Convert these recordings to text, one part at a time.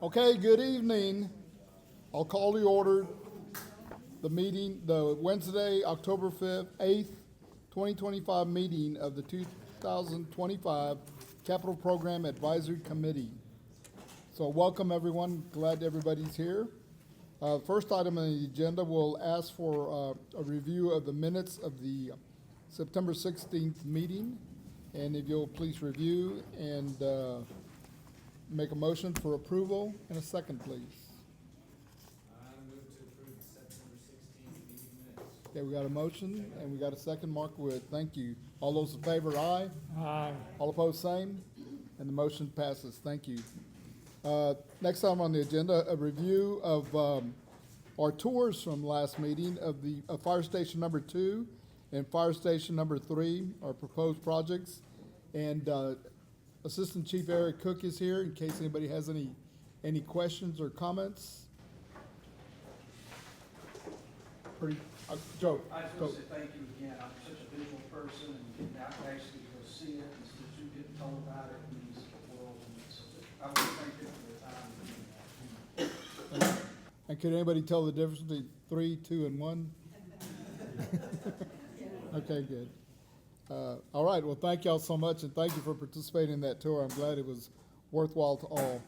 Okay, good evening. I'll call the order, the meeting, the Wednesday, October 5th, 8th, 2025 meeting of the 2025 Capital Program Advisory Committee. So welcome, everyone. Glad everybody's here. First item on the agenda, we'll ask for a review of the minutes of the September 16th meeting. And if you'll please review and make a motion for approval and a second, please. I move to approve the September 16th meeting minutes. Okay, we got a motion and we got a second, Mark Wood. Thank you. All those in favor, aye. Aye. All opposed, same. And the motion passes. Thank you. Next item on the agenda, a review of our tours from last meeting of the Fire Station number 2 and Fire Station number 3, our proposed projects. And Assistant Chief Eric Cook is here in case anybody has any questions or comments. Pretty, Joe. I just want to say thank you again. I'm such a visual person, and getting out to actually go see it, and since you get told about it, means the world. And so I want to thank you for the time and doing that. And could anybody tell the difference between 3, 2, and 1? Okay, good. All right, well, thank y'all so much, and thank you for participating in that tour. I'm glad it was worthwhile to all.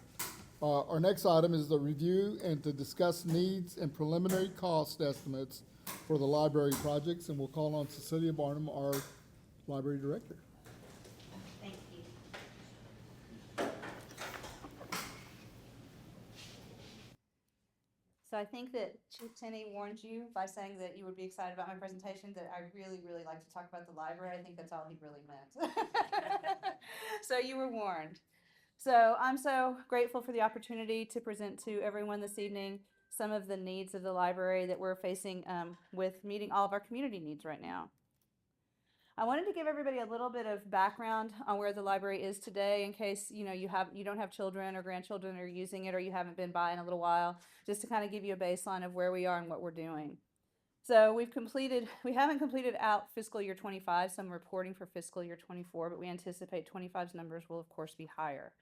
Our next item is the review and to discuss needs and preliminary cost estimates for the library projects, and we'll call on Cecilia Barnum, our library director. Thank you. So I think that Chief Tenney warned you by saying that you would be excited about my presentation, that I really, really like to talk about the library. I think that's all he really meant. So you were warned. So I'm so grateful for the opportunity to present to everyone this evening some of the needs of the library that we're facing with meeting all of our community needs right now. I wanted to give everybody a little bit of background on where the library is today, in case you don't have children or grandchildren are using it, or you haven't been by in a little while, just to kind of give you a baseline of where we are and what we're doing. So we haven't completed out fiscal year 25, so I'm reporting for fiscal year 24, but we anticipate 25's numbers will of course be higher.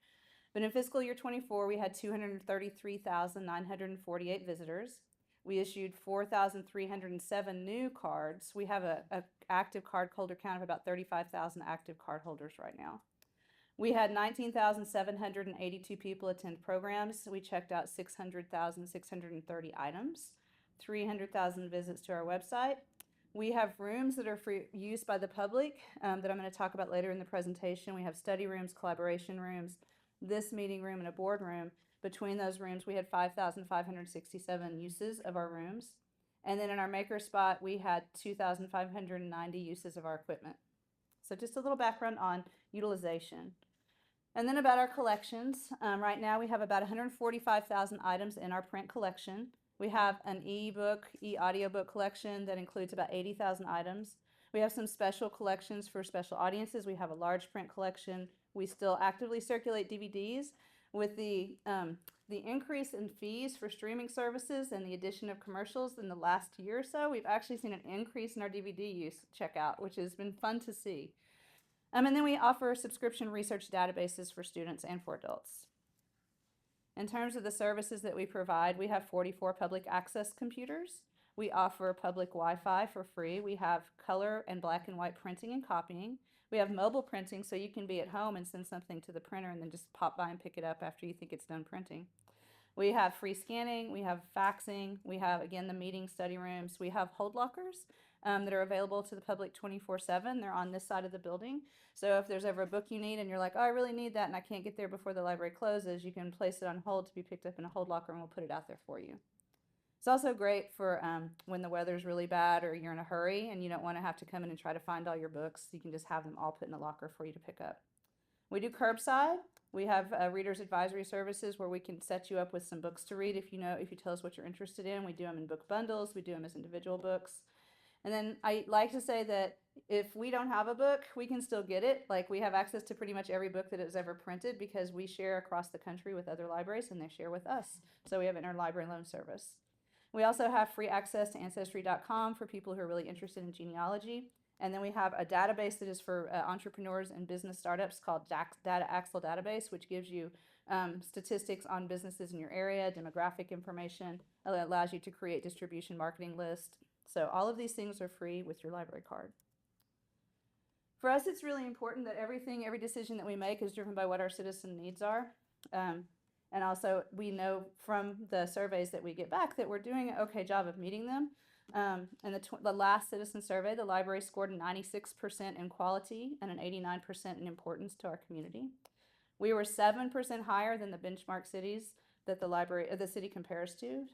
But in fiscal year 24, we had 233,948 visitors. We issued 4,307 new cards. We have a active card holder count of about 35,000 active card holders right now. We had 19,782 people attend programs. We checked out 600,630 items, 300,000 visits to our website. We have rooms that are for use by the public that I'm going to talk about later in the presentation. We have study rooms, collaboration rooms, this meeting room, and a boardroom. Between those rooms, we had 5,567 uses of our rooms. And then in our maker spot, we had 2,590 uses of our equipment. So just a little background on utilization. And then about our collections. Right now, we have about 145,000 items in our print collection. We have an e-book, e-audiobook collection that includes about 80,000 items. We have some special collections for special audiences. We have a large print collection. We still actively circulate DVDs. With the increase in fees for streaming services and the addition of commercials in the last year or so, we've actually seen an increase in our DVD use checkout, which has been fun to see. And then we offer subscription research databases for students and for adults. In terms of the services that we provide, we have 44 public access computers. We offer public Wi-Fi for free. We have color and black and white printing and copying. We have mobile printing, so you can be at home and send something to the printer and then just pop by and pick it up after you think it's done printing. We have free scanning. We have faxing. We have, again, the meeting study rooms. We have hold lockers that are available to the public 24/7. They're on this side of the building. So if there's ever a book you need and you're like, oh, I really need that and I can't get there before the library closes, you can place it on hold to be picked up in a hold locker and we'll put it out there for you. It's also great for when the weather's really bad or you're in a hurry and you don't want to have to come in and try to find all your books. You can just have them all put in a locker for you to pick up. We do curbside. We have readers advisory services where we can set you up with some books to read if you tell us what you're interested in. We do them in book bundles. We do them as individual books. And then I like to say that if we don't have a book, we can still get it. Like, we have access to pretty much every book that is ever printed because we share across the country with other libraries and they share with us. So we have an interlibrary loan service. We also have free access to Ancestry.com for people who are really interested in genealogy. And then we have a database that is for entrepreneurs and business startups called Data Axle Database, which gives you statistics on businesses in your area, demographic information. It allows you to create distribution marketing lists. So all of these things are free with your library card. For us, it's really important that every decision that we make is driven by what our citizen needs are. And also, we know from the surveys that we get back that we're doing an okay job of meeting them. In the last citizen survey, the library scored 96% in quality and an 89% in importance to our community. We were 7% higher than the benchmark cities that the city compares to.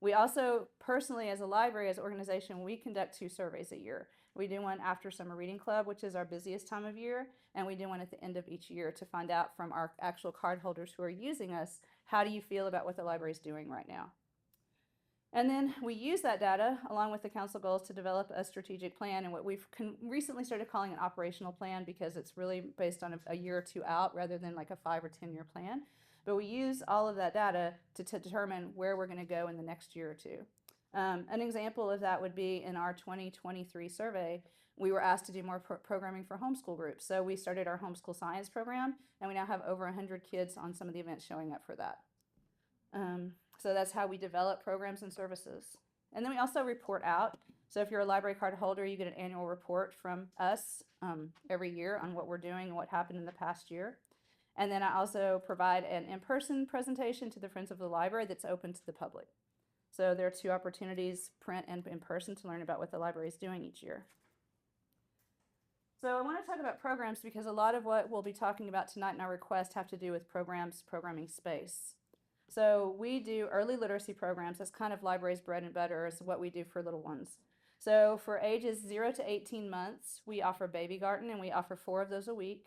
We also, personally, as a library, as an organization, we conduct 2 surveys a year. We do one after Summer Reading Club, which is our busiest time of year, and we do one at the end of each year to find out from our actual cardholders who are using us, how do you feel about what the library is doing right now? And then we use that data along with the council goals to develop a strategic plan, and what we've recently started calling an operational plan, because it's really based on a year or 2 out rather than like a 5 or 10-year plan. But we use all of that data to determine where we're going to go in the next year or 2. An example of that would be in our 2023 survey, we were asked to do more programming for homeschool groups. So we started our homeschool science program, and we now have over 100 kids on some of the events showing up for that. So that's how we develop programs and services. And then we also report out. So if you're a library card holder, you get an annual report from us every year on what we're doing and what happened in the past year. And then I also provide an in-person presentation to the Friends of the Library that's open to the public. So there are 2 opportunities, print and in person, to learn about what the library is doing each year. So I want to talk about programs because a lot of what we'll be talking about tonight in our request have to do with programs, programming space. So we do early literacy programs. That's kind of library's bread and butter, is what we do for little ones. So for ages 0 to 18 months, we offer Baby Garden, and we offer 4 of those a week.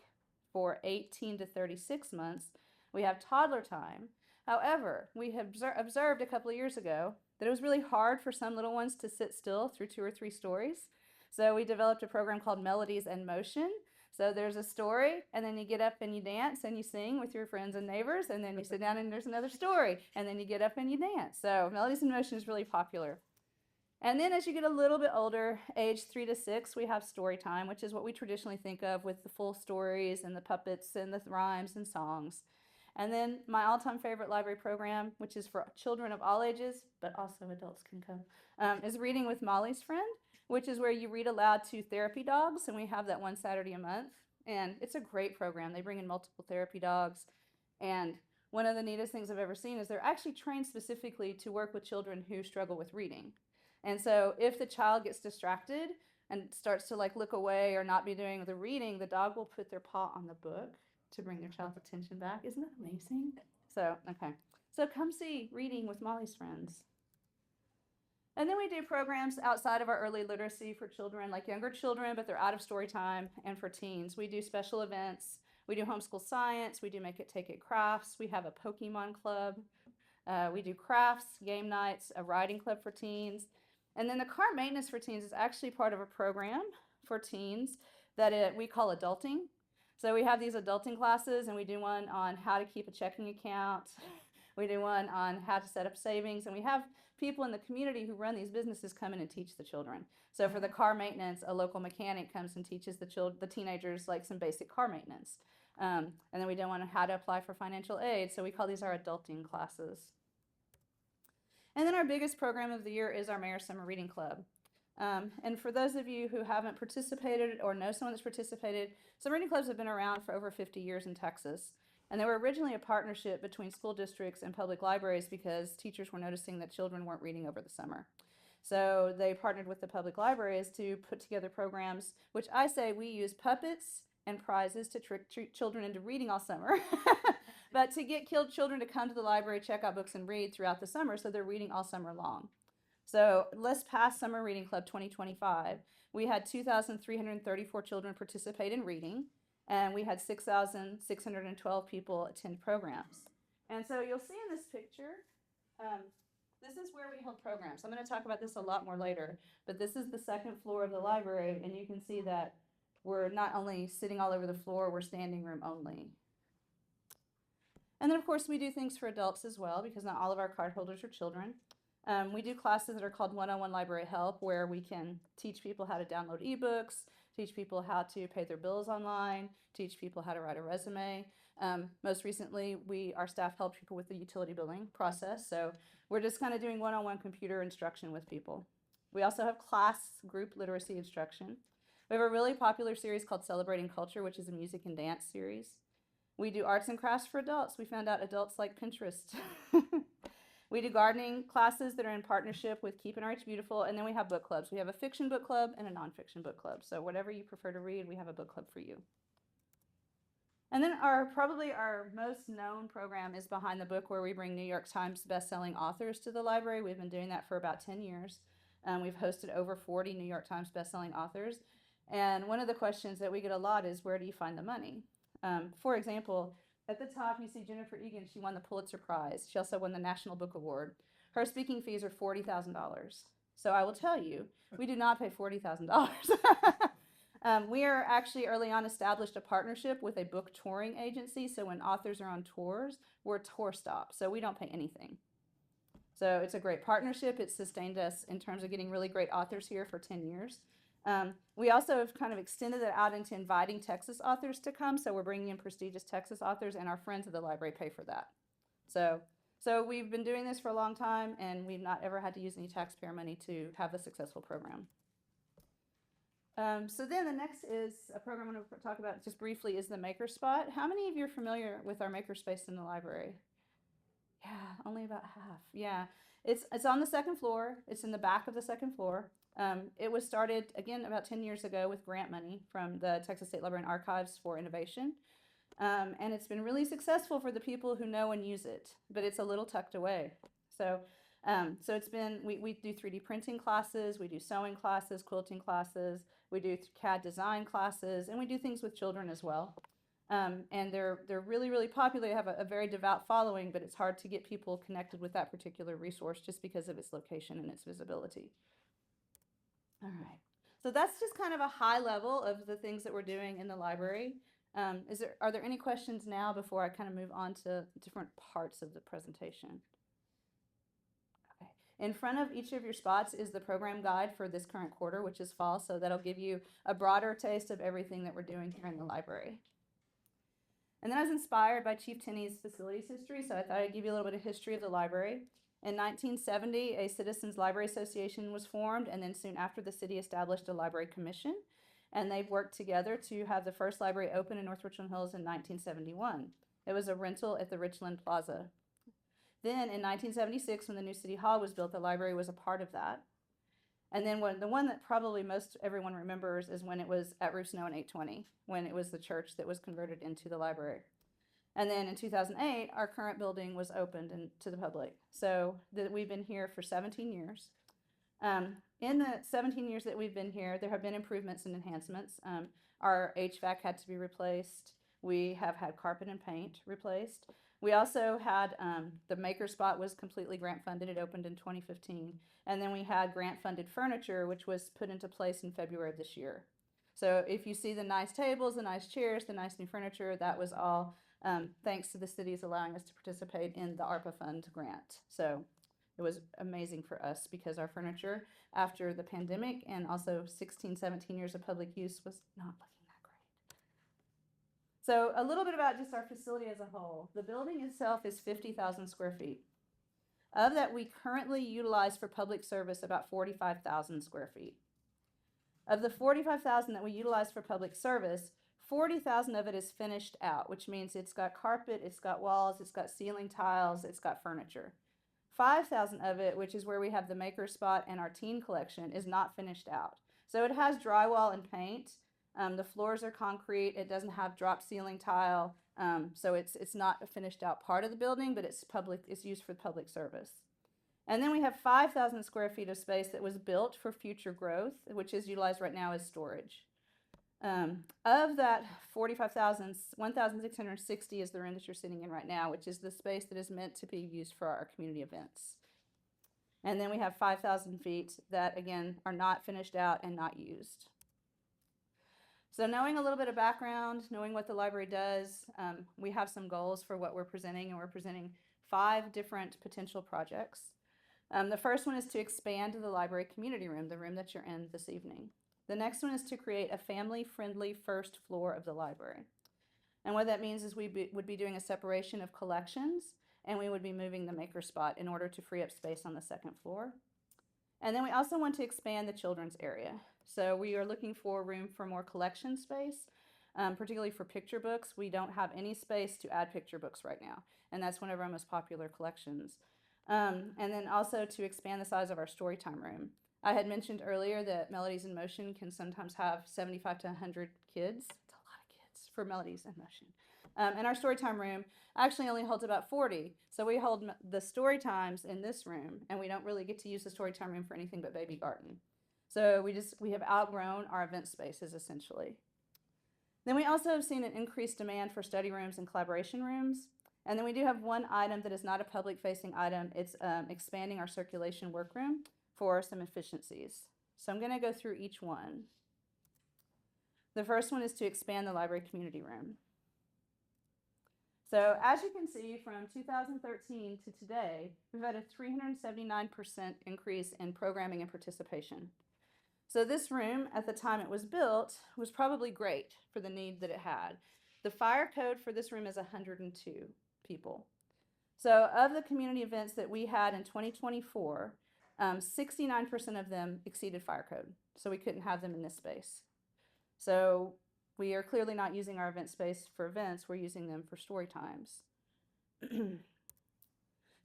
For 18 to 36 months, we have toddler time. However, we have observed a couple of years ago that it was really hard for some little ones to sit still through 2 or 3 stories. So we developed a program called Melodies in Motion. So there's a story, and then you get up and you dance and you sing with your friends and neighbors, and then you sit down and there's another story, and then you get up and you dance. So Melodies in Motion is really popular. And then as you get a little bit older, age 3 to 6, we have story time, which is what we traditionally think of with the full stories and the puppets and the rhymes and songs. And then my all-time favorite library program, which is for children of all ages, but also adults can come, is Reading with Molly's Friend, which is where you read aloud to therapy dogs, and we have that one Saturday a month. And it's a great program. They bring in multiple therapy dogs, and one of the neatest things I've ever seen is they're actually trained specifically to work with children who struggle with reading. And so if the child gets distracted and starts to look away or not be doing the reading, the dog will put their paw on the book to bring their child's attention back. Isn't that amazing? So, okay. So come see Reading with Molly's Friends. And then we do programs outside of our early literacy for children, like younger children, but they're out of story time, and for teens. We do special events. We do homeschool science. We do Make It, Take It crafts. We have a Pokemon club. We do crafts, game nights, a writing club for teens. And then the car maintenance for teens is actually part of a program for teens that we call adulting. So we have these adulting classes, and we do one on how to keep a checking account. We do one on how to set up savings, and we have people in the community who run these businesses come in and teach the children. So for the car maintenance, a local mechanic comes and teaches the teenagers some basic car maintenance. And then we do one on how to apply for financial aid. So we call these our adulting classes. And then our biggest program of the year is our Mayor's Summer Reading Club. And for those of you who haven't participated or know someone that's participated, summer reading clubs have been around for over 50 years in Texas. And they were originally a partnership between school districts and public libraries because teachers were noticing that children weren't reading over the summer. So they partnered with the public libraries to put together programs, which I say we use puppets and prizes to trick children into reading all summer. But to get children to come to the library, check out books, and read throughout the summer, so they're reading all summer long. So let's pass Summer Reading Club 2025. We had 2,334 children participate in reading, and we had 6,612 people attend programs. And so you'll see in this picture, this is where we hold programs. I'm going to talk about this a lot more later, but this is the second floor of the library, and you can see that we're not only sitting all over the floor, we're standing room only. And then, of course, we do things for adults as well, because not all of our cardholders are children. We do classes that are called one-on-one library help, where we can teach people how to download ebooks, teach people how to pay their bills online, teach people how to write a resume. Most recently, our staff helped people with the utility billing process. So we're just kind of doing one-on-one computer instruction with people. We also have class group literacy instruction. We have a really popular series called Celebrating Culture, which is a music and dance series. We do arts and crafts for adults. We found out adults like Pinterest. We do gardening classes that are in partnership with Keep and Arts Beautiful, and then we have book clubs. We have a fiction book club and a nonfiction book club. So whatever you prefer to read, we have a book club for you. And then probably our most known program is Behind the Book, where we bring New York Times bestselling authors to the library. We've been doing that for about 10 years. We've hosted over 40 New York Times bestselling authors. And one of the questions that we get a lot is, where do you find the money? For example, at the top, you see Jennifer Egan. She won the Pulitzer Prize. She also won the National Book Award. Her speaking fees are $40,000. So I will tell you, we do not pay $40,000. We are actually early on established a partnership with a book touring agency. So when authors are on tours, we're a tour stop. So we don't pay anything. So it's a great partnership. It's sustained us in terms of getting really great authors here for 10 years. We also have kind of extended it out into inviting Texas authors to come. So we're bringing in prestigious Texas authors, and our friends of the library pay for that. So we've been doing this for a long time, and we've not ever had to use any taxpayer money to have a successful program. So then the next is a program I'm going to talk about just briefly is the Maker Spot. How many of you are familiar with our Maker Space in the library? Yeah, only about half. Yeah, it's on the second floor. It's in the back of the second floor. It was started, again, about 10 years ago with grant money from the Texas State Library and Archives for innovation. And it's been really successful for the people who know and use it, but it's a little tucked away. So it's been, we do 3D printing classes, we do sewing classes, quilting classes, we do CAD design classes, and we do things with children as well. And they're really, really popular. They have a very devout following, but it's hard to get people connected with that particular resource just because of its location and its visibility. All right. So that's just kind of a high level of the things that we're doing in the library. Are there any questions now before I kind of move on to different parts of the presentation? Okay. In front of each of your spots is the program guide for this current quarter, which is fall. So that'll give you a broader taste of everything that we're doing here in the library. And then I was inspired by Chief Tenney's facilities history, so I thought I'd give you a little bit of history of the library. In 1970, a Citizens Library Association was formed, and then soon after, the city established a library commission, and they've worked together to have the first library open in North Richland Hills in 1971. It was a rental at the Richland Plaza. Then in 1976, when the new city hall was built, the library was a part of that. And then the one that probably most everyone remembers is when it was at Route Snow and 820, when it was the church that was converted into the library. And then in 2008, our current building was opened to the public. So we've been here for 17 years. In the 17 years that we've been here, there have been improvements and enhancements. Our HVAC had to be replaced. We have had carpet and paint replaced. We also had the Maker Spot was completely grant funded. It opened in 2015. And then we had grant funded furniture, which was put into place in February of this year. So if you see the nice tables, the nice chairs, the nice new furniture, that was all thanks to the cities allowing us to participate in the ARPA fund grant. So it was amazing for us because our furniture after the pandemic and also 16, 17 years of public use was not looking that great. So a little bit about just our facility as a whole. The building itself is 50,000 square feet. Of that, we currently utilize for public service about 45,000 square feet. Of the 45,000 that we utilize for public service, 40,000 of it is finished out, which means it's got carpet, it's got walls, it's got ceiling tiles, it's got furniture. 5,000 of it, which is where we have the Maker Spot and our teen collection, is not finished out. So it has drywall and paint. The floors are concrete. It doesn't have drop ceiling tile. So it's not a finished out part of the building, but it's used for public service. And then we have 5,000 square feet of space that was built for future growth, which is utilized right now as storage. Of that 45,000, 1,660 is the room that you're sitting in right now, which is the space that is meant to be used for our community events. And then we have 5,000 feet that, again, are not finished out and not used. So knowing a little bit of background, knowing what the library does, we have some goals for what we're presenting, and we're presenting 5 different potential projects. The first one is to expand the library community room, the room that you're in this evening. The next one is to create a family-friendly first floor of the library. And what that means is would be doing a separation of collections, and we would be moving the maker spot in order to free up space on the second floor. And then we also want to expand the children's area. So we are looking for room for more collection space, particularly for picture books. We don't have any space to add picture books right now, and that's one of our most popular collections. And then also to expand the size of our storytime room. I had mentioned earlier that Melodies in Motion can sometimes have 75 to 100 kids. It's a lot of kids for Melodies in Motion. And our storytime room actually only holds about 40. So we hold the story times in this room, and we don't really get to use the storytime room for anything but baby garden. So we have outgrown our event spaces essentially. Then we also have seen an increased demand for study rooms and collaboration rooms. And then we do have one item that is not a public facing item. It's expanding our circulation workroom for some efficiencies. So I'm going to go through each one. The first one is to expand the library community room. So as you can see, from 2013 to today, we've had a 379% increase in programming and participation. So this room, at the time it was built, was probably great for the need that it had. The fire code for this room is 102 people. So of the community events that we had in 2024, 69% of them exceeded fire code. So we couldn't have them in this space. So we are clearly not using our event space for events, we're using them for story times.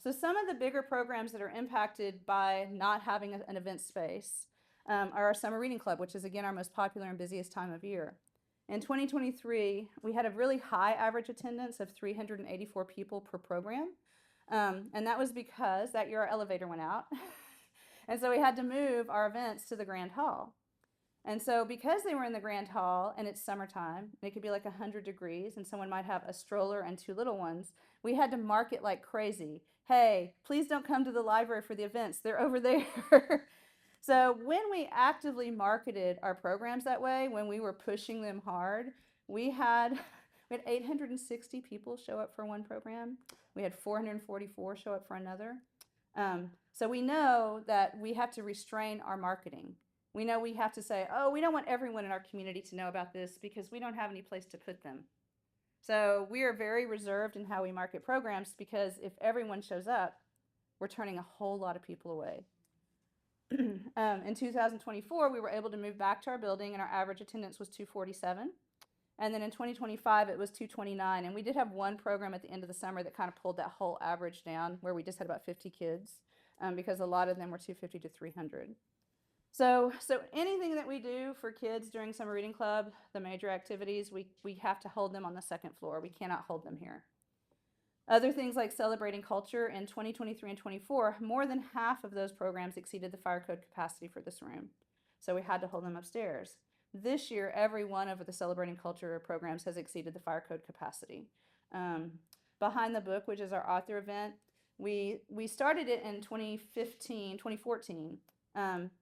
So some of the bigger programs that are impacted by not having an event space are our summer reading club, which is again our most popular and busiest time of year. In 2023, we had a really high average attendance of 384 people per program. And that was because that year our elevator went out. And so we had to move our events to the Grand Hall. And so because they were in the Grand Hall and it's summertime, and it could be like 100 degrees and someone might have a stroller and two little ones, we had to market like crazy. Hey, please don't come to the library for the events. They're over there. So when we actively marketed our programs that way, when we were pushing them hard, we had 860 people show up for one program. We had 444 show up for another. So we know that we have to restrain our marketing. We know we have to say, oh, we don't want everyone in our community to know about this because we don't have any place to put them. So we are very reserved in how we market programs because if everyone shows up, we're turning a whole lot of people away. In 2024, we were able to move back to our building and our average attendance was 247. And then in 2025, it was 229. And we did have one program at the end of the summer that kind of pulled that whole average down where we just had about 50 kids because a lot of them were 250 to 300. So anything that we do for kids during Summer Reading Club, the major activities, we have to hold them on the second floor. We cannot hold them here. Other things like celebrating culture in 2023 and 24, more than half of those programs exceeded the fire code capacity for this room. So we had to hold them upstairs. This year, every one of the celebrating culture programs has exceeded the fire code capacity. Behind the Book, which is our author event, we started it in 2014,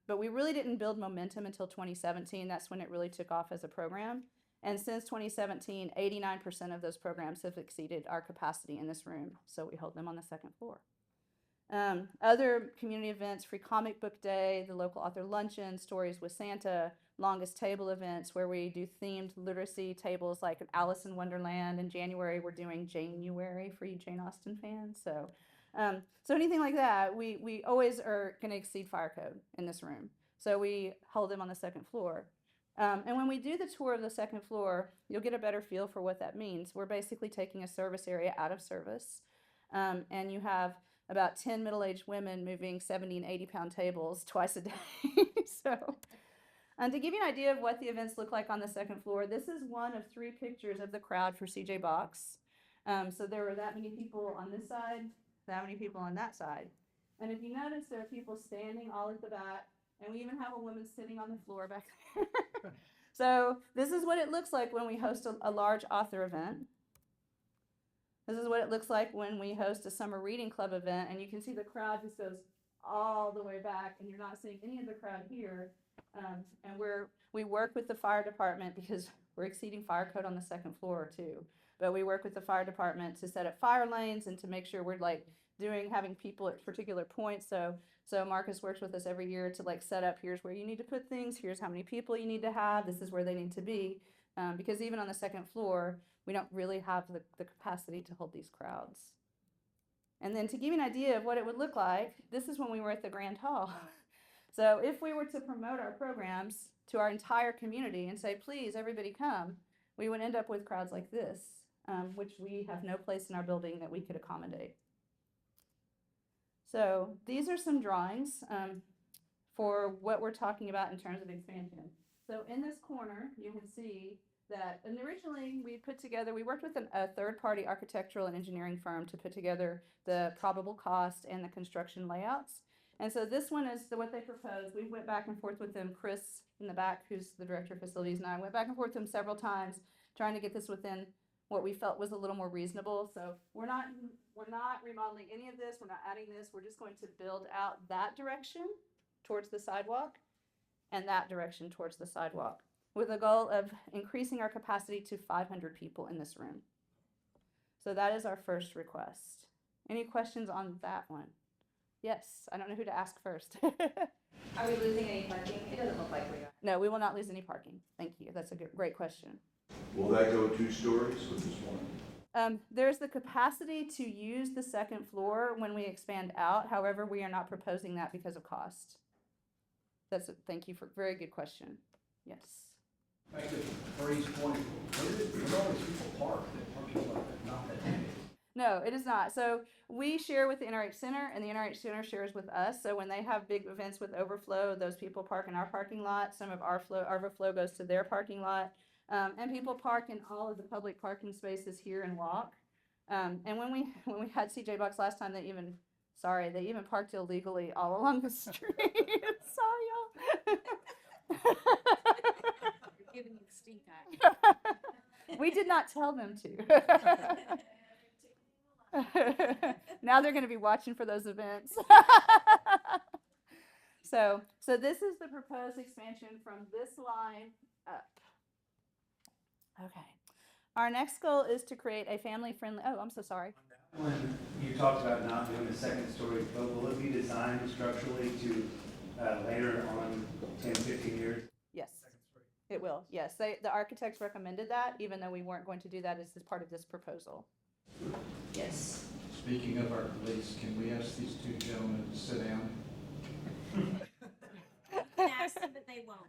but we really didn't build momentum until 2017. That's when it really took off as a program. And since 2017, 89% of those programs have exceeded our capacity in this room. So we hold them on the second floor. Other community events, Free Comic Book Day, the local author luncheon, Stories with Santa, longest table events where we do themed literacy tables like Alice in Wonderland. In January, we're doing January for you Jane Austen fans. So anything like that, we always are going to exceed fire code in this room. So we hold them on the second floor. And when we do the tour of the second floor, you'll get a better feel for what that means. We're basically taking a service area out of service. And you have about 10 middle-aged women moving 70 and 80-pound tables twice a day. So, to give you an idea of what the events look like on the second floor, this is one of 3 pictures of the crowd for CJ Box. So there were that many people on this side, that many people on that side. And if you notice, there are people standing all at the back, and we even have a woman sitting on the floor back there. So this is what it looks like when we host a large author event. This is what it looks like when we host a summer reading club event, and you can see the crowd just goes all the way back, and you're not seeing any of the crowd here. And we work with the fire department because we're exceeding fire code on the second floor too. But we work with the fire department to set up fire lanes and to make sure we're having people at particular points. So Marcus works with us every year to set up, here's where you need to put things, here's how many people you need to have, this is where they need to be. because even on the second floor, we don't really have the capacity to hold these crowds. And then to give you an idea of what it would look like, this is when we were at the Grand Hall. So if we were to promote our programs to our entire community and say, please, everybody come, we would end up with crowds like this, which we have no place in our building that we could accommodate. So these are some drawings for what we're talking about in terms of expansion. So in this corner, you can see that, and originally we worked with a third-party architectural and engineering firm to put together the probable cost and the construction layouts. And so this one is what they proposed. We went back and forth with them. Chris in the back, who's the director of facilities, and I went back and forth with them several times trying to get this within what we felt was a little more reasonable. So we're not remodeling any of this. We're not adding this. We're just going to build out that direction towards the sidewalk and that direction towards the sidewalk, with a goal of increasing our capacity to 500 people in this room. So that is our first request. Any questions on that one? Yes, I don't know who to ask first. Are we losing any parking? It doesn't look like we are. No, we will not lose any parking. Thank you. That's a great question. Will that go 2 stories with this one? There's the capacity to use the second floor when we expand out. However, we are not proposing that because of cost. Thank you for very good question. Yes. Back to Bree's point, where all these people park, that parking lot, not that big. No, it is not. So we share with the NRH Center, and the NRH Center shares with us. So when they have big events with overflow, those people park in our parking lot. Some of our overflow goes to their parking lot. And people park in all of the public parking spaces here and walk. And when we had CJ Bucks last time, they even parked illegally all along the street. Sorry, y'all. You're giving me the stink eye. We did not tell them to. Now they're going to be watching for those events. So this is the proposed expansion from this line up. Okay. Our next goal is to create a family-friendly, oh, I'm so sorry. When you talked about not doing a second story, but will it be designed structurally to later on 10, 15 years? Yes, it will. Yes, the architects recommended that, even though we weren't going to do that as part of this proposal. Yes. Speaking of our police, can we ask these 2 gentlemen to sit down? Ask them, but they won't.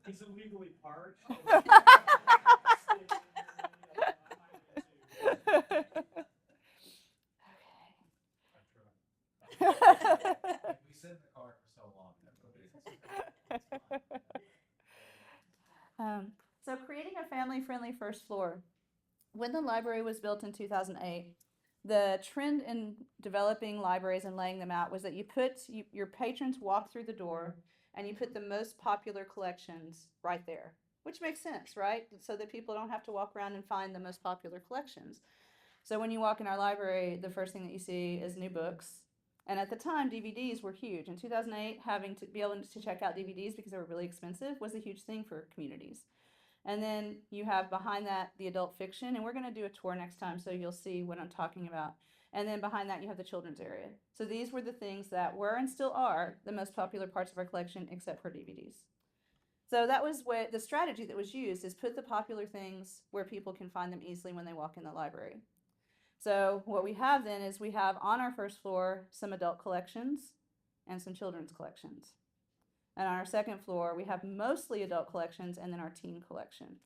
He's illegally parked. We sit in the car for so long. So creating a family-friendly first floor. When the library was built in 2008, the trend in developing libraries and laying them out was that your patrons walk through the door and you put the most popular collections right there, which makes sense, right? So that people don't have to walk around and find the most popular collections. So when you walk in our library, the first thing that you see is new books. And at the time, DVDs were huge. In 2008, having to be able to check out DVDs because they were really expensive was a huge thing for communities. And then you have behind that the adult fiction, and we're going to do a tour next time so you'll see what I'm talking about. And then behind that you have the children's area. So these were the things that were and still are the most popular parts of our collection except for DVDs. So that was what the strategy that was used, is put the popular things where people can find them easily when they walk in the library. So what we have then is we have on our first floor some adult collections and some children's collections. And on our second floor, we have mostly adult collections and then our teen collection.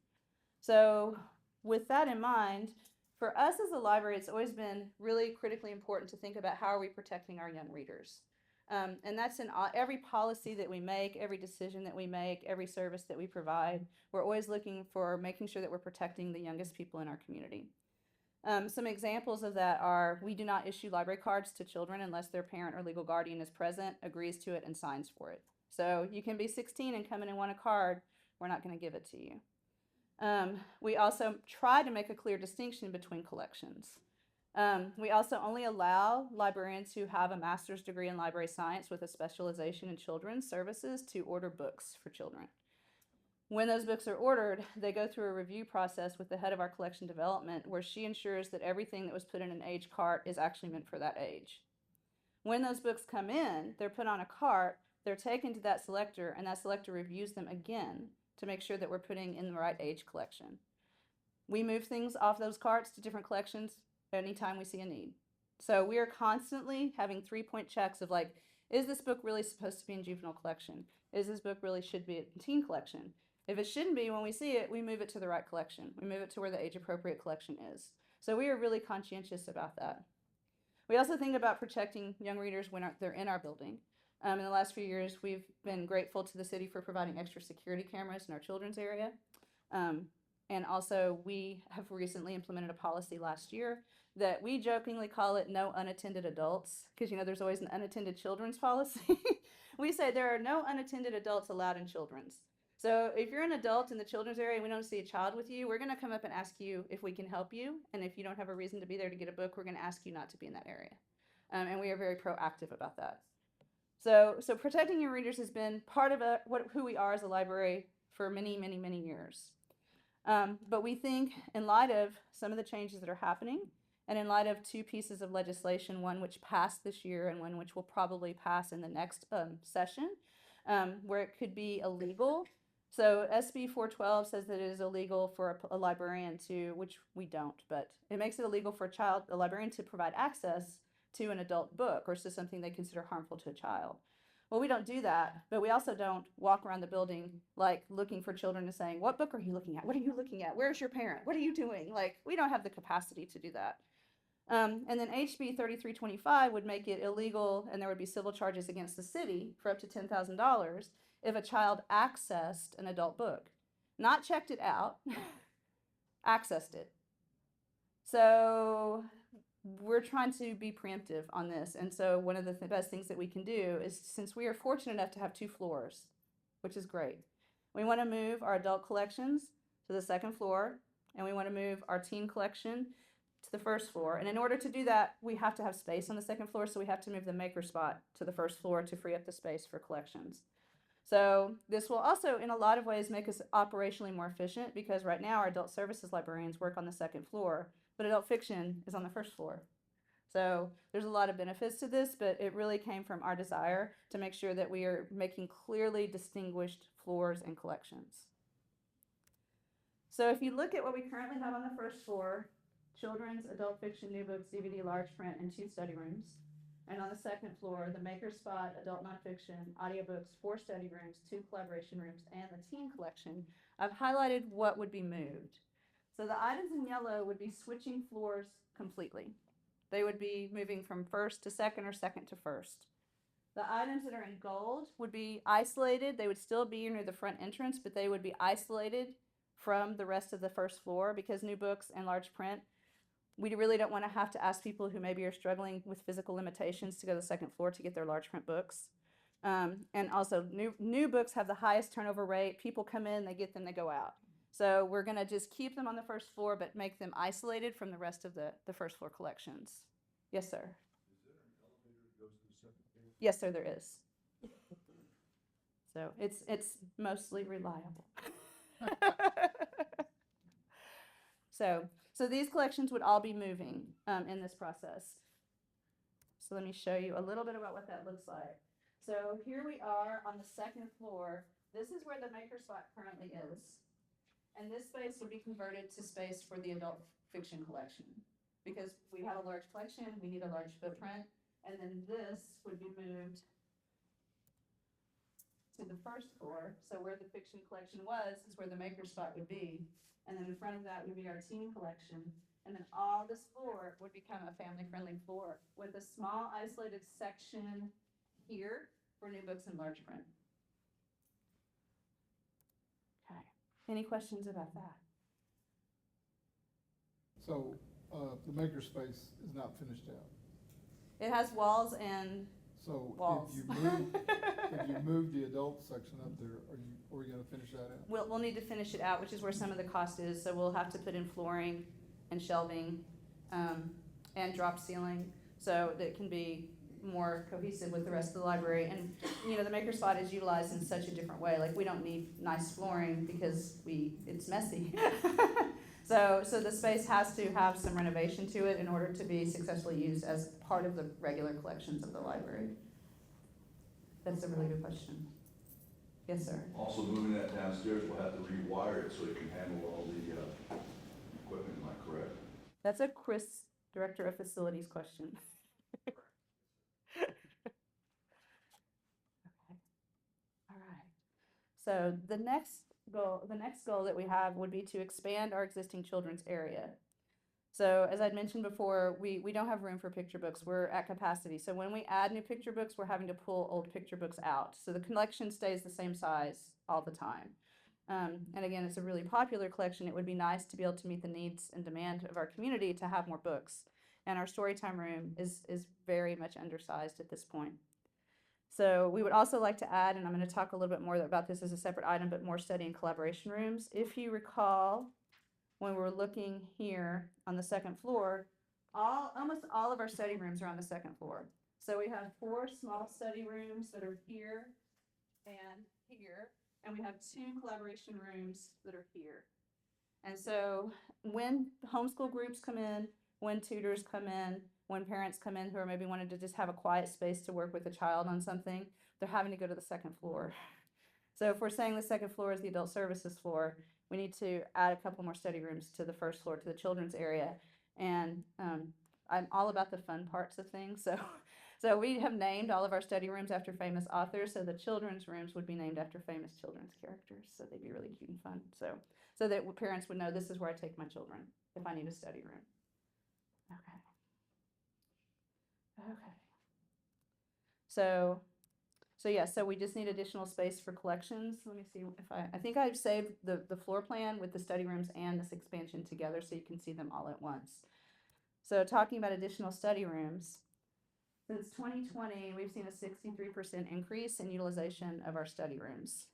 So with that in mind, for us as a library, it's always been really critically important to think about how are we protecting our young readers. And that's in every policy that we make, every decision that we make, every service that we provide. We're always looking for making sure that we're protecting the youngest people in our community. Some examples of that are we do not issue library cards to children unless their parent or legal guardian is present, agrees to it, and signs for it. So you can be 16 and come in and want a card. We're not going to give it to you. We also try to make a clear distinction between collections. We also only allow librarians who have a master's degree in library science with a specialization in children's services to order books for children. When those books are ordered, they go through a review process with the head of our collection development where she ensures that everything that was put in an age cart is actually meant for that age. When those books come in, they're put on a cart. they're taken to that selector, and that selector reviews them again to make sure that we're putting in the right age collection. We move things off those carts to different collections anytime we see a need. So we are constantly having 3-point checks of like, is this book really supposed to be in juvenile collection? Is this book really should be in teen collection? If it shouldn't be, when we see it, we move it to the right collection. We move it to where the age appropriate collection is. So we are really conscientious about that. We also think about protecting young readers when they're in our building. In the last few years, we've been grateful to the city for providing extra security cameras in our children's area. And also, we have recently implemented a policy last year that we jokingly call it no unattended adults, because there's always an unattended children's policy. We say there are no unattended adults allowed in children's. So if you're an adult in the children's area and we don't see a child with you, we're going to come up and ask you if we can help you. And if you don't have a reason to be there to get a book, we're going to ask you not to be in that area. And we are very proactive about that. So protecting your readers has been part of who we are as a library for many, many, many years. But we think in light of some of the changes that are happening, and in light of 2 pieces of legislation, one which passed this year and one which will probably pass in the next session, where it could be illegal. So SB 412 says that it is illegal for a librarian to, which we don't, but it makes it illegal for a librarian to provide access to an adult book or to something they consider harmful to a child. Well, we don't do that, but we also don't walk around the building like looking for children and saying, what book are you looking at? What are you looking at? Where's your parent? What are you doing? Like, we don't have the capacity to do that. And then HB 3325 would make it illegal, and there would be civil charges against the city for up to $10,000 if a child accessed an adult book. Not checked it out, accessed it. So we're trying to be preemptive on this. And so one of the best things that we can do is, since we are fortunate enough to have 2 floors, which is great, we want to move our adult collections to the 2nd floor, and we want to move our teen collection to the 1st floor. And in order to do that, we have to have space on the 2nd floor, so we have to move the maker spot to the 1st floor to free up the space for collections. So this will also, in a lot of ways, make us operationally more efficient, because right now our adult services librarians work on the 2nd floor, but adult fiction is on the 1st floor. So there's a lot of benefits to this, but it really came from our desire to make sure that we are making clearly distinguished floors and collections. So if you look at what we currently have on the 1st floor, children's, adult fiction, new books, DVD, large print, and 2 study rooms. And on the 2nd floor, the maker spot, adult nonfiction, audiobooks, 4 study rooms, 2 collaboration rooms, and the teen collection. I've highlighted what would be moved. So the items in yellow would be switching floors completely. They would be moving from 1st to 2nd or 2nd to 1st. The items that are in gold would be isolated. They would still be near the front entrance, but they would be isolated from the rest of the 1st floor, because new books and large print, we really don't want to have to ask people who maybe are struggling with physical limitations to go to the 2nd floor to get their large print books. And also new books have the highest turnover rate. People come in, they get them, they go out. So we're going to just keep them on the 1st floor, but make them isolated from the rest of the 1st floor collections. Yes, sir. Is there an elevator that goes to the 2nd floor? Yes, sir, there is. So it's mostly reliable. So these collections would all be moving in this process. So let me show you a little bit about what that looks like. So here we are on the 2nd floor. This is where the maker spot currently is. And this space would be converted to space for the adult fiction collection. Because we have a large collection, we need a large footprint. And then this would be moved to the 1st floor. So where the fiction collection was is where the maker spot would be. And then in front of that would be our teen collection. And then all this floor would become a family-friendly floor with a small isolated section here for new books and large print. Okay. Any questions about that? So, the makerspace is not finished out. It has walls and So walls. if you move the adult section up there, are you gonna finish that out? We'll need to finish it out, which is where some of the cost is. So we'll have to put in flooring and shelving and drop ceiling so that it can be more cohesive with the rest of the library. And the maker spot is utilized in such a different way. Like, we don't need nice flooring because it's messy. So the space has to have some renovation to it in order to be successfully used as part of the regular collections of the library. That's a really good question. Yes, sir. Also, moving that downstairs, we'll have to rewire it so it can handle all the equipment, am I correct? That's a Chris, Director of Facilities question. Okay. All right. So the next goal that we have would be to expand our existing children's area. So as I'd mentioned before, we don't have room for picture books. We're at capacity. So when we add new picture books, we're having to pull old picture books out. So the collection stays the same size all the time. And again, it's a really popular collection. It would be nice to be able to meet the needs and demand of our community to have more books. And our storytime room is very much undersized at this point. So we would also like to add, and I'm going to talk a little bit more about this as a separate item, but more study and collaboration rooms. If you recall, when we're looking here on the second floor, almost all of our study rooms are on the second floor. So we have 4 small study rooms that are here and here, and we have 2 collaboration rooms that are here. And so when homeschool groups come in, when tutors come in, when parents come in who are maybe wanting to just have a quiet space to work with a child on something, they're having to go to the second floor. So if we're saying the second floor is the adult services floor, we need to add a couple more study rooms to the first floor, to the children's area. And I'm all about the fun parts of things. So we have named all of our study rooms after famous authors. So the children's rooms would be named after famous children's characters. So they'd be really cute and fun. So that parents would know this is where I take my children if I need a study room. Okay. So we just need additional space for collections. Let me see if I think I've saved the floor plan with the study rooms and this expansion together so you can see them all at once. So talking about additional study rooms, since 2020, we've seen a 63% increase in utilization of our study rooms.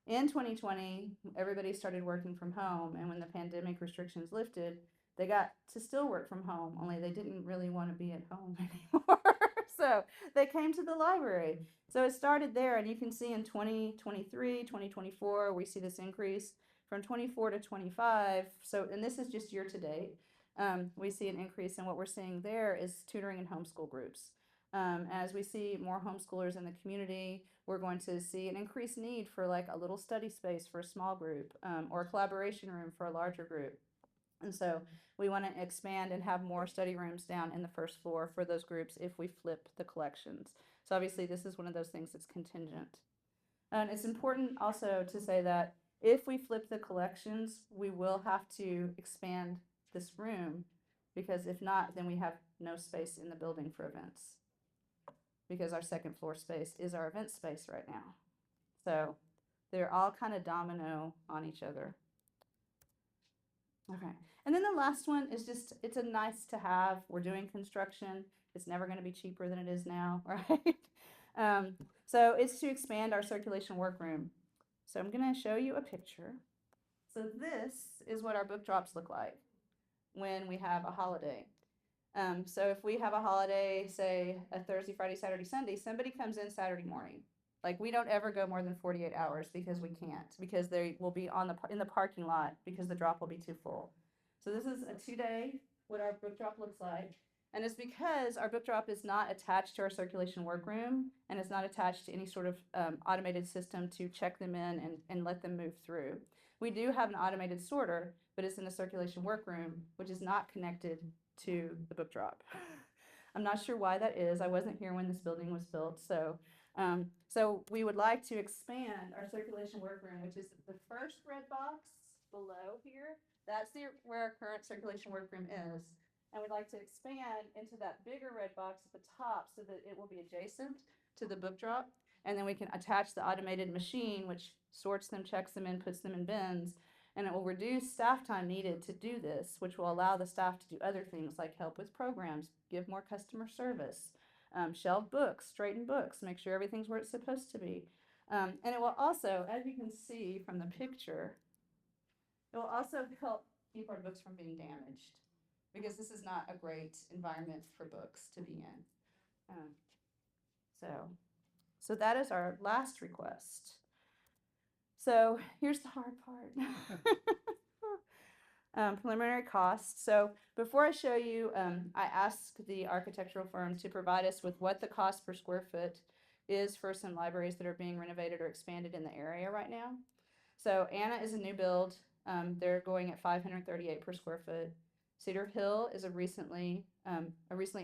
In 2020, everybody started working from home, and when the pandemic restrictions lifted, they got to still work from home, only they didn't really want to be at home anymore. So they came to the library. So it started there, and you can see in 2023, 2024, we see this increase from 24 to 25. So, and this is just year to date. We see an increase, and what we're seeing there is tutoring and homeschool groups. As we see more homeschoolers in the community, we're going to see an increased need for like a little study space for a small group, or a collaboration room for a larger group. And so we want to expand and have more study rooms down in the first floor for those groups if we flip the collections. So obviously this is one of those things that's contingent. And it's important also to say that if we flip the collections, we will have to expand this room, because if not, then we have no space in the building for events, because our second floor space is our event space right now. So they're all kind of domino on each other. Okay, and then the last one is just, it's a nice to have. We're doing construction. It's never going to be cheaper than it is now, right? So it's to expand our circulation workroom. So I'm going to show you a picture. So this is what our book drops look like when we have a holiday. So if we have a holiday, say a Thursday, Friday, Saturday, Sunday, somebody comes in Saturday morning. Like, we don't ever go more than 48 hours because we can't, because they will be in the parking lot because the drop will be too full. So this is a 2-day, what our book drop looks like. And it's because our book drop is not attached to our circulation workroom, and it's not attached to any sort of automated system to check them in and let them move through. We do have an automated sorter, but it's in the circulation workroom, which is not connected to the book drop. I'm not sure why that is. I wasn't here when this building was built, so we would like to expand our circulation workroom, which is the first red box below here. That's where our current circulation workroom is. And we'd like to expand into that bigger red box at the top so that it will be adjacent to the book drop. And then we can attach the automated machine, which sorts them, checks them in, puts them in bins. And it will reduce staff time needed to do this, which will allow the staff to do other things like help with programs, give more customer service, shelve books, straighten books, make sure everything's where it's supposed to be. And it will also, as you can see from the picture, it will also help keep our books from being damaged, because this is not a great environment for books to be in. So that is our last request. So here's the hard part. Preliminary costs. So before I show you, I asked the architectural firm to provide us with what the cost per square foot is for some libraries that are being renovated or expanded in the area right now. So Anna is a new build. They're going at 538 per square foot. Cedar Hill is a recently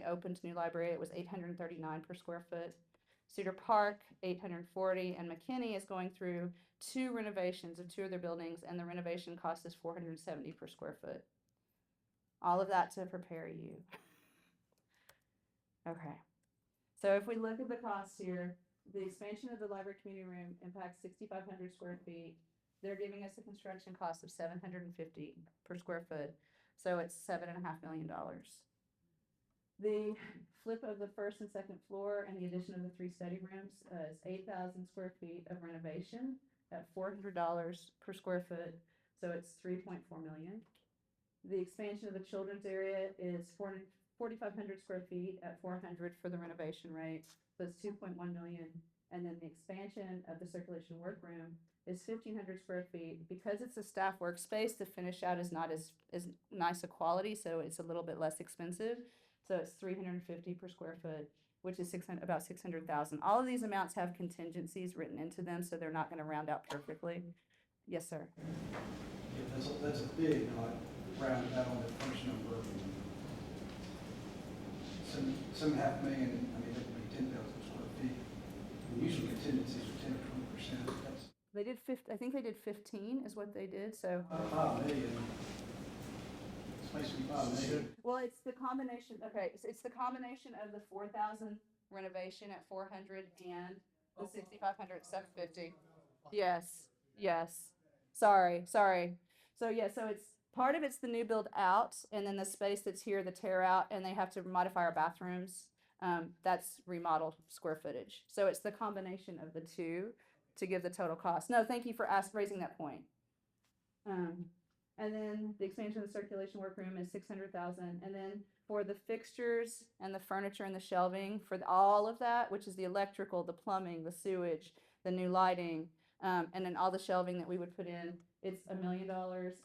opened new library. It was 839 per square foot. Cedar Park, 840, and McKinney is going through 2 renovations of 2 of their buildings, and the renovation cost is 470 per square foot. All of that to prepare you. Okay. So if we look at the cost here, the expansion of the library community room impacts 6,500 square feet. They're giving us a construction cost of 750 per square foot. So it's $7.5 million. The flip of the first and second floor and the addition of the 3 study rooms is 8,000 square feet of renovation at $400 per square foot. So it's 3.4 million. The expansion of the children's area is 4,500 square feet at 400 for the renovation rate. So it's 2.1 million. And then the expansion of the circulation workroom is 1,500 square feet. Because it's a staff workspace, the finish out is not as nice a quality, so it's a little bit less expensive. So it's 350 per square foot, which is about 600,000. All of these amounts have contingencies written into them, so they're not going to round out perfectly. Yes, sir. Yeah, that's a big, round out on the first number. $7.5 million, I mean, that would be 10,000 square feet. And usually contingencies are 10 or 20%. That's They did I think they did 15 is what they did, so. 5 million. It's basically 5 million. Well, it's the combination, okay, it's the combination of the 4,000 renovation at 400 and the 6,500 at 750. Yes, yes. Sorry. So yeah, so it's, part of it's the new build out, and then the space that's here, the tear out, and they have to modify our bathrooms. That's remodeled square footage. So it's the combination of the two to give the total cost. No, thank you for raising that point. And then the expansion of the circulation workroom is 600,000. And then for the fixtures and the furniture and the shelving, for all of that, which is the electrical, the plumbing, the sewage, the new lighting, and then all the shelving that we would put in, it's $1 million.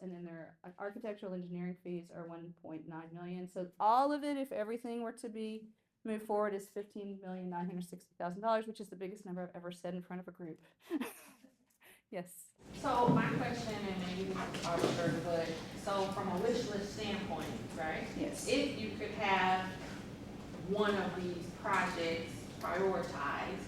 And then their architectural engineering fees are 1.9 million. So all of it, if everything were to be moved forward, is $15,960,000, which is the biggest number I've ever said in front of a group. Yes. So my question, and maybe this is arbitrary, but so from a wish list standpoint, right? Yes. If you could have one of these projects prioritized,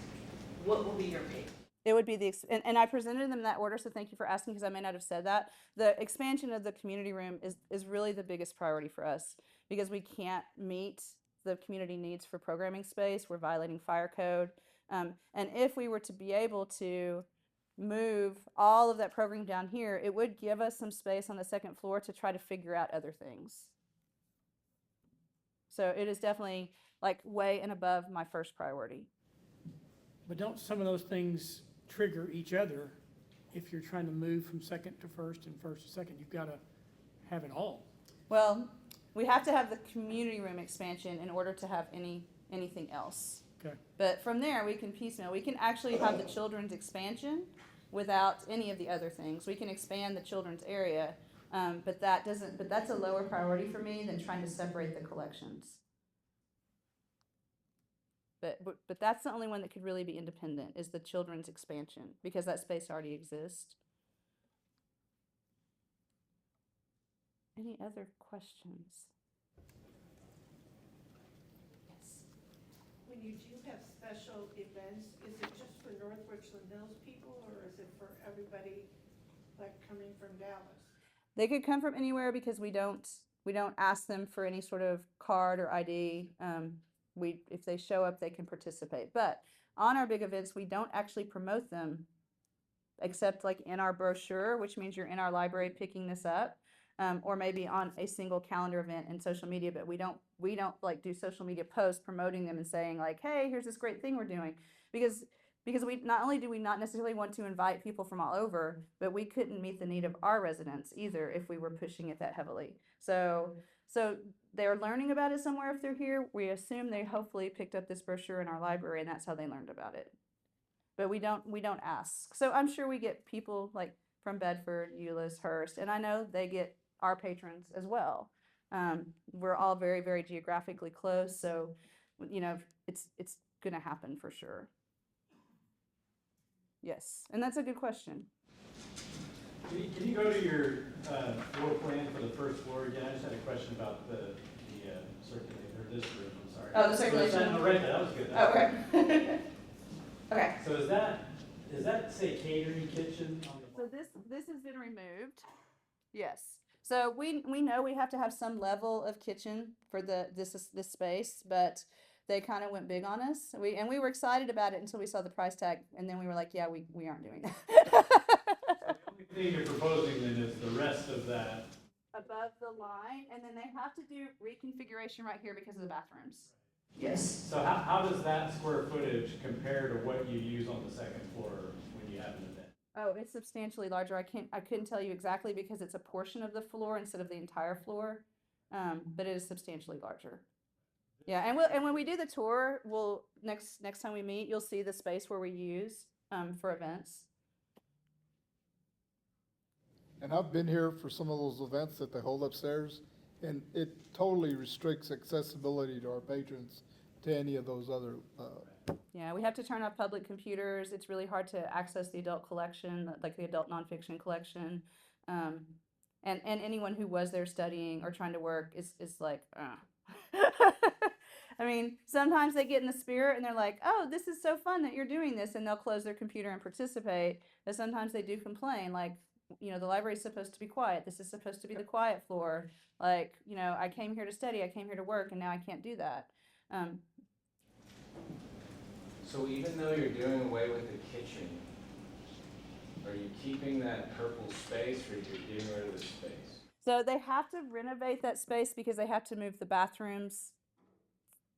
what would be your pick? It would be and I presented them in that order, so thank you for asking, because I may not have said that. The expansion of the community room is really the biggest priority for us, because we can't meet the community needs for programming space. We're violating fire code. And if we were to be able to move all of that programming down here, it would give us some space on the second floor to try to figure out other things. So it is definitely like way and above my first priority. But don't some of those things trigger each other? If you're trying to move from second to first and first to second, you've got to have it all. Well, we have to have the community room expansion in order to have anything else. Okay. But from there, we can piecemeal. We can actually have the children's expansion without any of the other things. We can expand the children's area, but that's a lower priority for me than trying to separate the collections. But that's the only one that could really be independent, is the children's expansion, because that space already exists. Any other questions? Yes. When you do have special events, is it just for North Richland Hills people, or is it for everybody, like coming from Dallas? They could come from anywhere, because we don't ask them for any sort of card or ID. If they show up, they can participate. But on our big events, we don't actually promote them, except like in our brochure, which means you're in our library picking this up, or maybe on a single calendar event in social media. But we don't like do social media posts promoting them and saying like, hey, here's this great thing we're doing, because we not only do we not necessarily want to invite people from all over, but we couldn't meet the need of our residents either if we were pushing it that heavily. So they're learning about it somewhere if they're here. We assume they hopefully picked up this brochure in our library, and that's how they learned about it. But we don't ask. So I'm sure we get people like from Bedford, Euless, Hearst, and I know they get our patrons as well. We're all very, very geographically close, so it's gonna happen for sure. Yes, and that's a good question. Can you go to your floor plan for the first floor again? I just had a question about the circulator, or this room, I'm sorry. Oh, the circulation No, right there, that was good. Oh, okay. Okay. So is that say catering kitchen on the? So this has been removed. Yes. So we know we have to have some level of kitchen for this space, but they kind of went big on us. We were excited about it until we saw the price tag, and then we were like, yeah, we aren't doing that. The only thing you're proposing then is the rest of that. Above the line, and then they have to do reconfiguration right here because of the bathrooms. Yes. So how does that square footage compare to what you use on the second floor when you have an event? Oh, it's substantially larger. I couldn't tell you exactly because it's a portion of the floor instead of the entire floor. But it is substantially larger. Yeah, and when we do the tour, we'll next time we meet, you'll see the space where we use for events. And I've been here for some of those events that they hold upstairs, and it totally restricts accessibility to our patrons to any of those other, Yeah, we have to turn off public computers. It's really hard to access the adult collection, like the adult nonfiction collection. And anyone who was there studying or trying to work is like, I mean, sometimes they get in the spirit and they're like, oh, this is so fun that you're doing this, and they'll close their computer and participate. But sometimes they do complain, like, the library is supposed to be quiet. This is supposed to be the quiet floor. Like, I came here to study, I came here to work, and now I can't do that. So even though you're doing away with the kitchen, are you keeping that purple space or you're getting rid of the space? So they have to renovate that space because they have to move the bathrooms,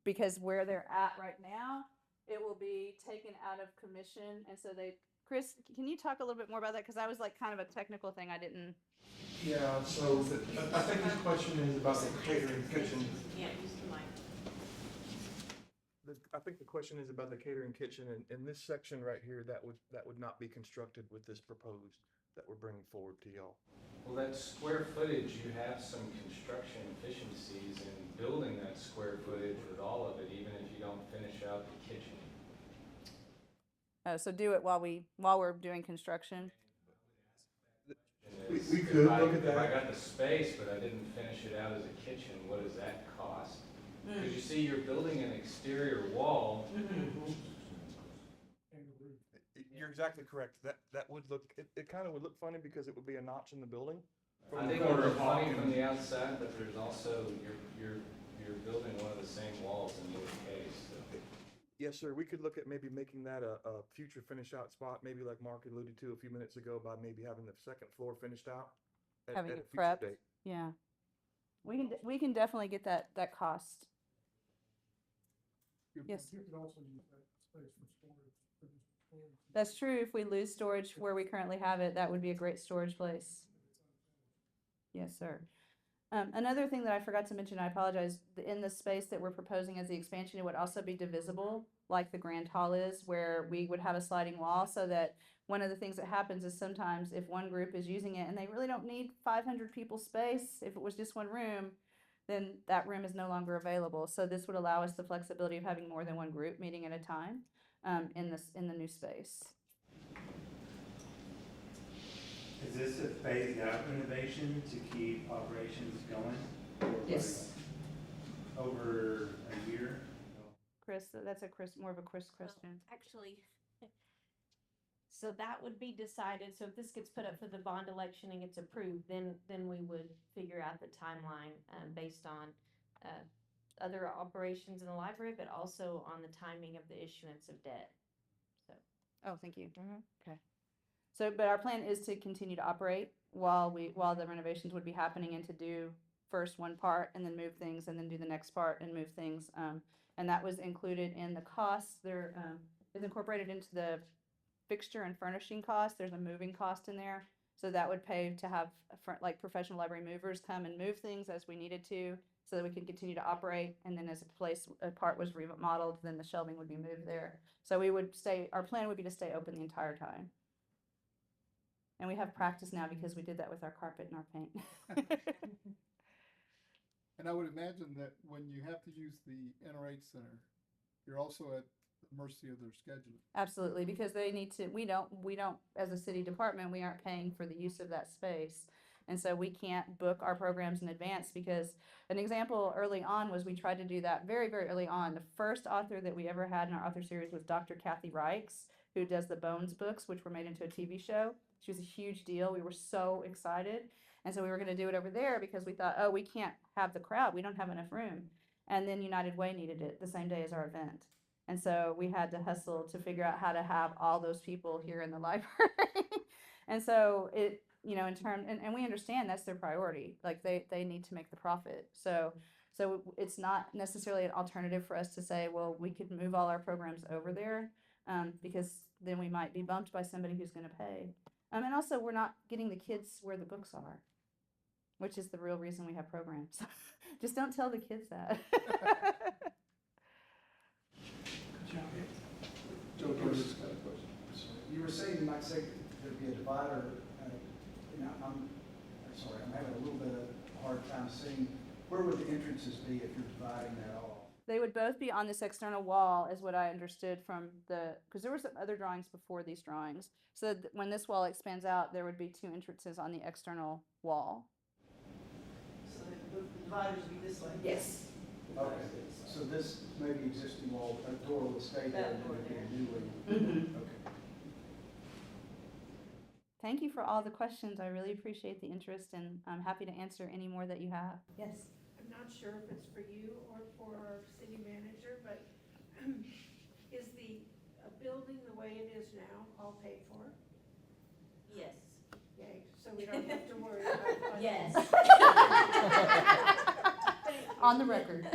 because where they're at right now, it will be taken out of commission. And so Chris, can you talk a little bit more about that? Because that was like kind of a technical thing I didn't. Yeah, so I think this question is about the catering kitchen. Yeah, use the mic. I think the question is about the catering kitchen, and in this section right here, that would not be constructed with this proposed that we're bringing forward to y'all. Well, that square footage, you have some construction efficiencies in building that square footage with all of it, even if you don't finish out the kitchen. So do it while we're doing construction. We could look at If I that. got the space, but I didn't finish it out as a kitchen, what does that cost? Because you see, you're building an exterior wall. You're exactly correct. That would look, it kind of would look funny because it would be a notch in the building. I think it would look funny from the outside, but there's also, you're building one of the same walls in either case. So. Yes, sir. We could look at maybe making that a future finish out spot, maybe like Mark alluded to a few minutes ago, by maybe having the second floor finished out at Having a it future prepped. date. Yeah, we can definitely get that cost. Yes. You could also use that space for storage. That's true. If we lose storage where we currently have it, that would be a great storage place. Yes, sir. Another thing that I forgot to mention, I apologize, in the space that we're proposing as the expansion, it would also be divisible, like the Grand Hall is, where we would have a sliding wall, so that one of the things that happens is sometimes if one group is using it and they really don't need 500 people space, if it was just one room, then that room is no longer available. So this would allow us the flexibility of having more than one group meeting at a time in the new space. Is this a phased out renovation to keep operations going? Or Yes. like over a year? Chris, that's more of a Chris question. Actually, so that would be decided, so if this gets put up for the bond election and gets approved, then we would figure out the timeline, based on, other operations in the library, but also on the timing of the issuance of debt, so. Oh, thank you. Okay. So, but our plan is to continue to operate while the renovations would be happening, and to do first one part and then move things, and then do the next part and move things. And that was included in the costs. There is incorporated into the fixture and furnishing cost. There's a moving cost in there. So that would pay to have like professional library movers come and move things as we needed to, so that we can continue to operate. And then as a part was remodeled, then the shelving would be moved there. So our plan would be to stay open the entire time. And we have practice now because we did that with our carpet and our paint. and I would imagine that when you have to use the NRH Center, you're also at mercy of their schedule. Absolutely, because they need to, we don't, as a city department, we aren't paying for the use of that space. And so we can't book our programs in advance because an example early on was we tried to do that very, very early on. The first author that we ever had in our author series was Dr. Kathy Reichs, who does the Bones books, which were made into a TV show. She was a huge deal. We were so excited. And so we were going to do it over there because we thought, oh, we can't have the crowd. We don't have enough room. And then United Way needed it the same day as our event. And so we had to hustle to figure out how to have all those people here in the library. And so it, you know, in terms, and we understand that's their priority. Like they need to make the profit. So it's not necessarily an alternative for us to say, well, we could move all our programs over there, because then we might be bumped by somebody who's going to pay. And also we're not getting the kids where the books are, which is the real reason we have programs. Just don't tell the kids that. Joe Dorsey's got a question. You were saying, you might say there'd be a divider, I'm sorry, I'm having a little bit of a hard time seeing, where would the entrances be if you're dividing that off? They would both be on this external wall, is what I understood from because there were some other drawings before these drawings. So when this wall expands out, there would be two entrances on the external wall. So the dividers would be this way? Yes. Okay, so this maybe existing wall, a door would stay there and then there'd be a new one. Mm-hmm. Okay. Thank you for all the questions. I really appreciate the interest, and I'm happy to answer any more that you have. Yes. I'm not sure if it's for you or for our city manager, but is the building the way it is now all paid for? Yes. Yay, so we don't have to worry about funding. Yes. Thank you. On the record.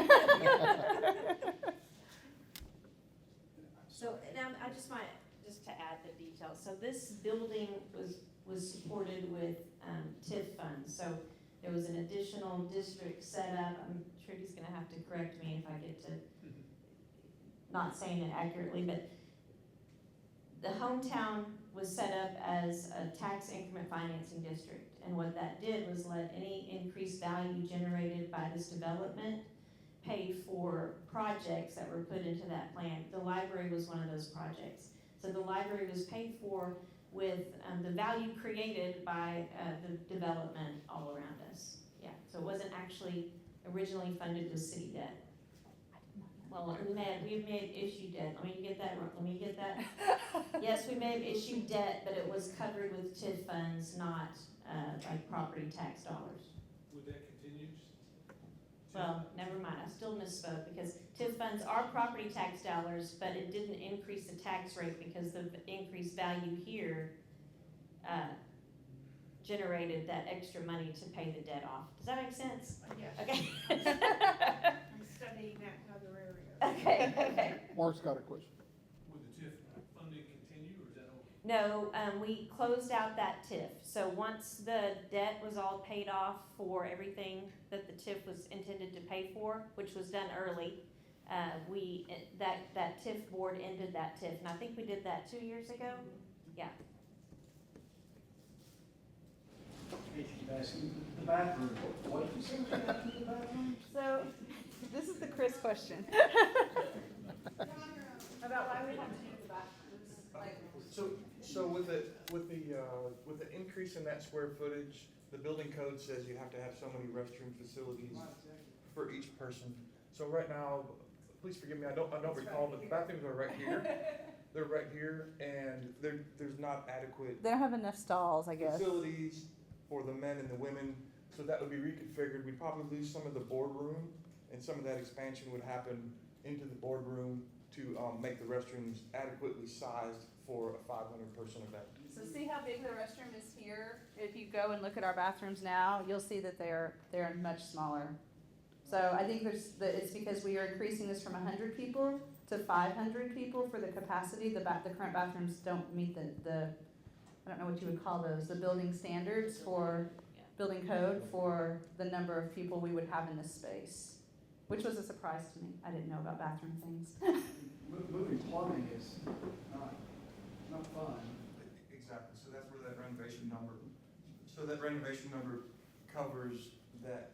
So, and I just might, just to add the details, so this building was supported with TIF funds, so there was an additional district set up. I'm sure he's gonna have to correct me if I get to not saying it accurately, but the hometown was set up as a tax increment financing district, and what that did was let any increased value generated by this development paid for projects that were put into that plan. The library was one of those projects. So the library was paid for with the value created by the development all around us. Yeah, so it wasn't actually originally funded with city debt. Well, we may have issued debt. Let me get that wrong. Let me get that. Yes, we may have issued debt, but it was covered with TIF funds, not like property tax dollars. Would that continue? Well, never mind, I still misspoke, because TIF funds are property tax dollars, but it didn't increase the tax rate because the increased value here generated that extra money to pay the debt off. Does that make sense? Yes. Okay. I'm studying that in other areas. Okay, okay. Mark's got a question. Would the TIF funding continue, or is that over? No, we closed out that TIF. So once the debt was all paid off for everything that the TIF was intended to pay for, which was done early, that TIF board ended that TIF, and I think we did that 2 years ago. Yeah. If you ask me, the bathroom, what did you say was happening in the bathroom? So this is the Chris question. About why we have to use the bathrooms. So with the increase in that square footage, the building code says you have to have so many restroom facilities for each person. So right now, please forgive me, I don't recall, but the bathrooms are right here. They're right here, and there's not adequate They don't have enough stalls, I guess. facilities for the men and the women, so that would be reconfigured. We'd probably lose some of the boardroom, and some of that expansion would happen into the boardroom to make the restrooms adequately sized for a 500-person event. So see how big the restroom is here? If you go and look at our bathrooms now, you'll see that they're much smaller. So I think it's because we are increasing this from 100 people to 500 people for the capacity. The current bathrooms don't meet the I don't know what you would call those, the building standards for building code for the number of people we would have in this space, which was a surprise to me. I didn't know about bathroom things. Moving plumbing is not fun. Exactly, so that's where that renovation number covers that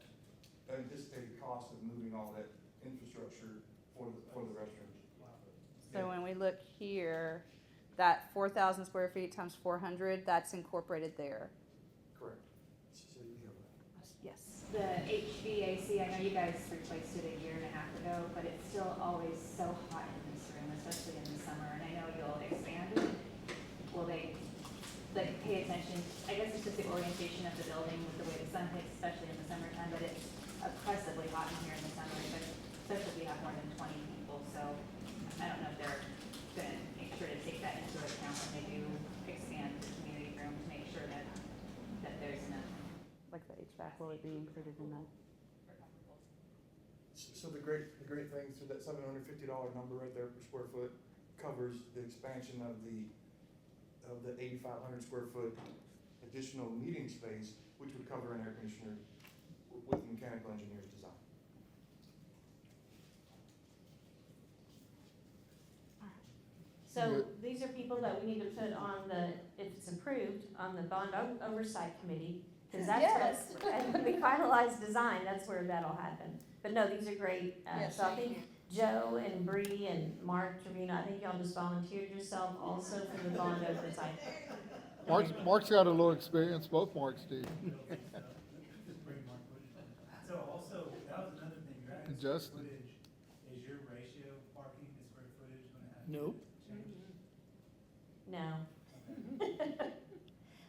anticipated cost of moving all that infrastructure for the restrooms. So when we look here, that 4,000 square feet times 400, that's incorporated there. Correct. So you have that. Yes. The HVAC, I know you guys replaced it a year and a half ago, but it's still always so hot in this room, especially in the summer, and I know you'll expand it. Will they, like, pay attention? I guess it's just the orientation of the building with the way the sun hits, especially in the summertime, but it's oppressively hot in here in the summer, especially if you have more than 20 people, so I don't know if they're gonna make sure to take that into account when they do expand the community room to make sure that there's enough. Like the HVAC, will it be included in that? So the great thing, so that $750 number right there per square foot covers the expansion of the 8,500 square foot additional meeting space, which would cover an air conditioner with the mechanical engineer's design. So these are people that we need to put on the, if it's approved, on the bond oversight committee, because that's Yes. what, and when we finalize design, that's where that'll happen. But no, these are great, Yes, so I think Joe and Bree and Mark Trevino, I think y'all just volunteered yourself also for the bond oversight. Mark's got a little experience, both Marks do. So also, that was another thing, you're adding And square Justin. footage. Is your ratio parking to square footage gonna have? Nope. No.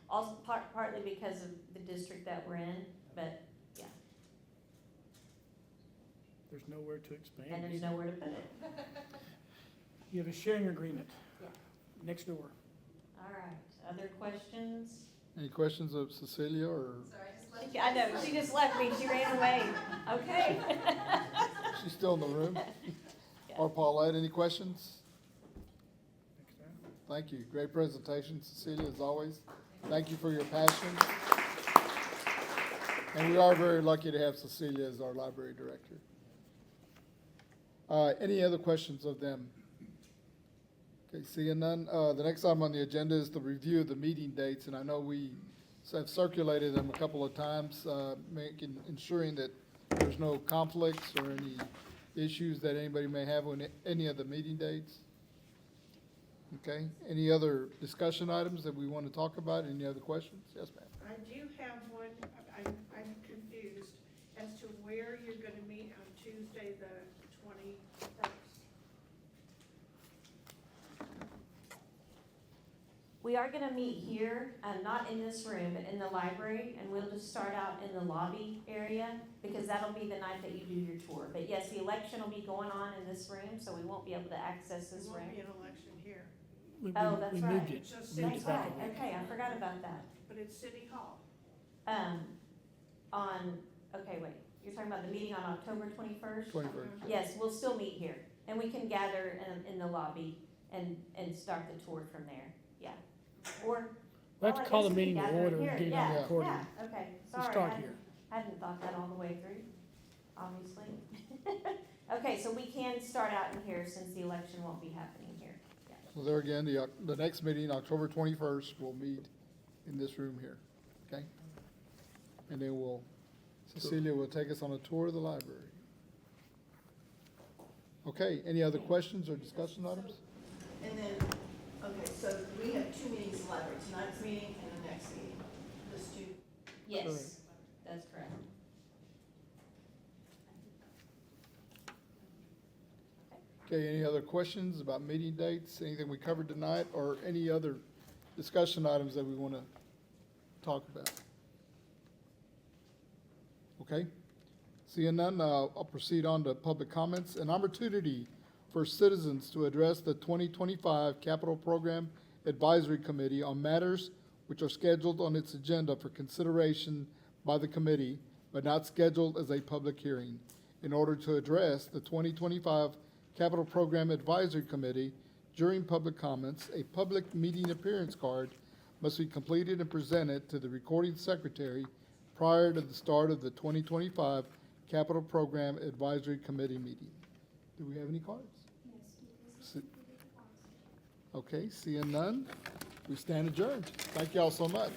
Also, partly because of the district that we're in, but, yeah, There's nowhere to expand. and there's nowhere to put it. You have a sharing agreement. Yeah. Next door. All right, other questions? Any questions of Cecilia or I know, she just left me, she ran away. Okay. she's still in the room? Or Paulette, any questions? Next time. Thank you. Great presentation, Cecilia, as always. Thank you for your passion. And we are very lucky to have Cecilia as our library director. Any other questions of them? Okay, seeing none. The next item on the agenda is the review of the meeting dates, and I know we have circulated them a couple of times, ensuring that there's no conflicts or any issues that anybody may have on any of the meeting dates. Okay, any other discussion items that we want to talk about? Any other questions? Yes, ma'am. I do have one, I'm confused as to where you're gonna meet on Tuesday, the 21st. We are gonna meet here, not in this room, but in the library, and we'll just start out in the lobby area, because that'll be the night that you do your tour. But yes, the election will be going on in this room, so we won't be able to access this There room. won't be an election here, Oh, that's We right. moved it. It's just Moved That's it back right, a week. okay, I forgot about that. but it's City Hall. Okay, wait, you're talking about the meeting on October 21st? 21st. Yes, we'll still meet here, and we can gather in the lobby and start the tour from there, yeah. Or. We'll have well, to I call guess the we can meeting to gather order here. and get it Yeah, on recording. Yeah, okay, We'll sorry, start I here. hadn't thought that all the way through, obviously. Okay, so we can start out in here since the election won't be happening here, yeah. So there again, the next meeting, October 21st, we'll meet in this room here, okay? And then Cecilia will take us on a tour of the library. Okay, any other questions or discussion items? And then, okay, so we have two meetings in the library, tonight's meeting and the next meeting, just two. Yes, that's correct. Okay, any other questions about meeting dates, anything we covered tonight, or any other discussion items that we want to talk about? Okay, seeing none, I'll proceed on to public comments. An opportunity for citizens to address the 2025 Capital Program Advisory Committee on matters which are scheduled on its agenda for consideration by the committee, but not scheduled as a public hearing. In order to address the 2025 Capital Program Advisory Committee during public comments, a public meeting appearance card must be completed and presented to the recording secretary prior to the start of the 2025 Capital Program Advisory Committee meeting. Do we have any cards? Yes. Okay, seeing none, we stand adjourned. Thank y'all so much.